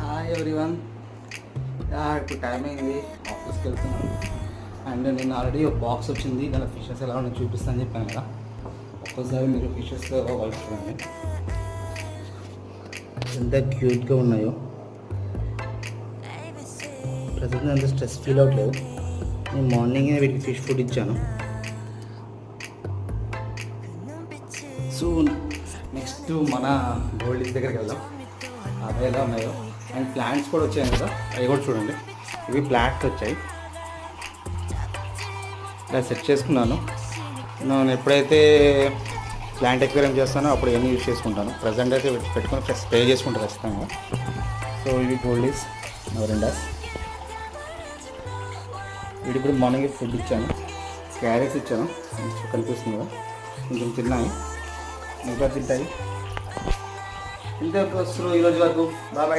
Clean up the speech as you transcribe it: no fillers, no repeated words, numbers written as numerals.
Hi everyone. ఇప్పుడు time అయింది, ఆఫీస్కి వెళ్తున్నాను. అండ్ నేను ఆల్రెడీ ఒక బాక్స్ వచ్చింది, దాని ఫిషెస్ ఎలా ఉన్నాయో చూపిస్తాను అని చెప్పాను కదా. ఒక్కసారి మీరు ఫిషెస్ వాళ్ళు చూడండి ఎంత క్యూట్గా ఉన్నాయో. ప్రజెంట్ అంత స్ట్రెస్ ఫీల్ అవ్వట్లేదు. నేను మార్నింగే వీటికి ఫిష్ ఫుడ్ ఇచ్చాను. సో నెక్స్ట్ మన గోల్డ్ దగ్గరికి వెళ్దాం, అవి ఎలా ఉన్నాయో. అండ్ ప్లాంట్స్ కూడా వచ్చాయి కదా, అవి కూడా చూడండి. ఇవి ప్లాంట్స్ వచ్చాయి, ఇలా సెట్ చేసుకున్నాను. నేను ఎప్పుడైతే ప్లాంట్ ఎక్వేరియం చేస్తానో అప్పుడు ఏమి యూజ్ చేసుకుంటాను. ప్రజెంట్ అయితే పెట్టుకొని స్ప్రే చేసుకుంటాను ఖచ్చితంగా. సో ఇవి గోల్డీస్ నవరెండాస్. వీటి ఇప్పుడు మార్నింగ్ ఫుడ్ ఇచ్చాను, క్యారెట్స్ ఇచ్చాను, కనిపిస్తుంది కదా, కొంచెం తిన్నాయి, మిగతా తింటాయి. ఇంతే వస్తున్నారు ఈరోజు వరకు. బాబాయ్.